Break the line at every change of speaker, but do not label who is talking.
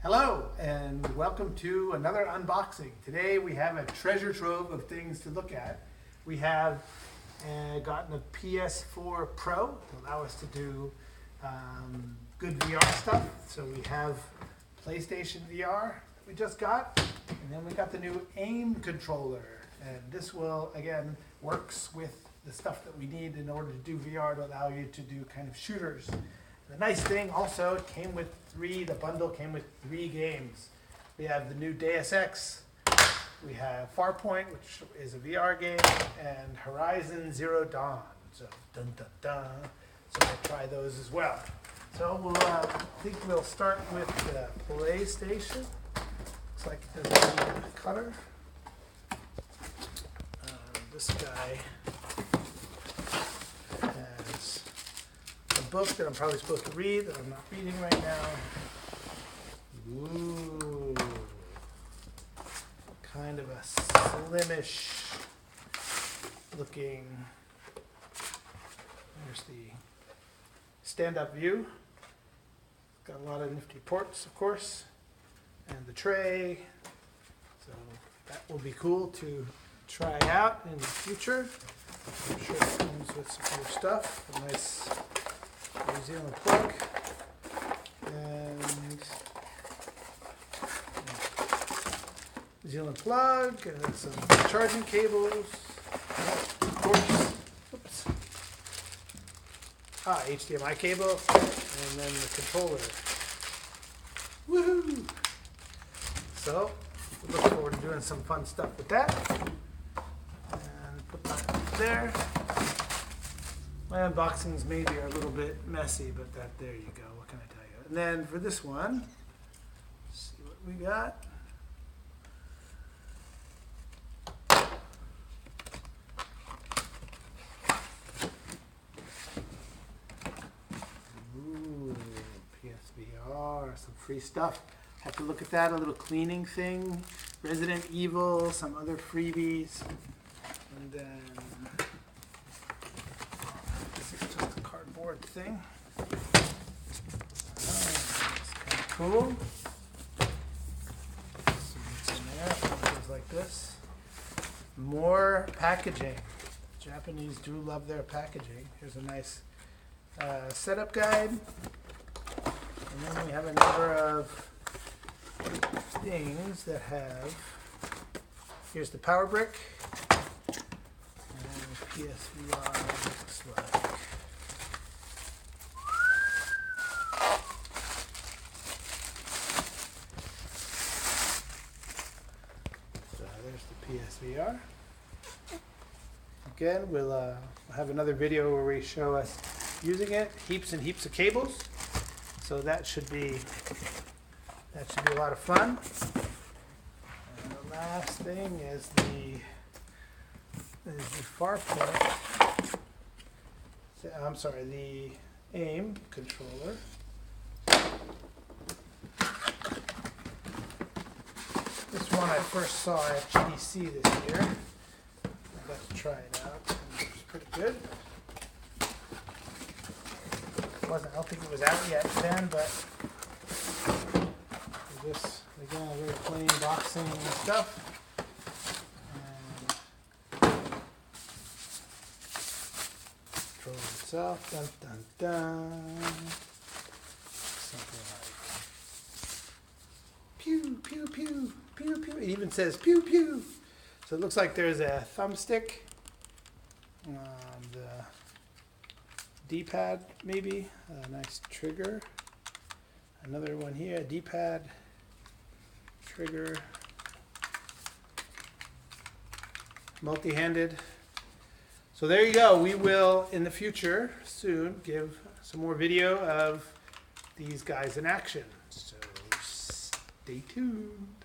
Hello and welcome to another unboxing. Today we have a treasure trove of things to look at. We have gotten a PS4 Pro to allow us to do good VR stuff. So we have PlayStation VR that we just got, and then we got the new AIM controller. And this will, again, works with the stuff that we need in order to do VR to allow you to do kind of shooters. The nice thing also, it came with the bundle came with 3 games. We have the new Deus Ex, we have Farpoint, which is a VR game, and Horizon Zero Dawn. So, dun dun dun. So we'll try those as well. So we'll, I think we'll start with the PlayStation. Looks like it doesn't need a cutter. This guy has a book that I'm probably supposed to read that I'm not reading right now. Ooh, kind of a slimish looking. There's the stand-up view. Got a lot of nifty ports, of course, and the tray. So that will be cool to try out in the future. I'm sure it comes with some other stuff. A nice New Zealand plug. And New Zealand plug, and some charging cables. Of course. Oops. HDMI cable, and then the controller. Woohoo! So, we look forward to doing some fun stuff with that. Put that there. My unboxings maybe are a little bit messy, but there you go. What can I tell you? And then for this one, let's see what we got. Ooh, PSVR, some free stuff. Have to look at that, a little cleaning thing. Resident Evil, some other freebies. And then this is just a cardboard thing. It's kind of cool. Some in there, things like this. More packaging. Japanese do love their packaging. Here's a nice setup guide. And then we have a number of things that have. Here's the power brick. PSVR looks like. So there's the PSVR. Again, we'll have another video where we show us using it. Heaps and heaps of cables. So that should be a lot of fun. And the last thing is the Farpoint. I'm sorry, the AIM controller. This one I first saw at GDC this year. I got to try it out. It was pretty good. I don't think it was out yet then, but this again, very plain boxing stuff. Itself, dun dun dun. Something like pew pew pew pew pew. It even says pew pew. So it looks like there's a thumbstick on the D-pad, maybe a nice trigger. Another one here, D-pad, trigger, multi-handed. So there you go. We will, in the future, soon, give some more video of these guys in action. So stay tuned.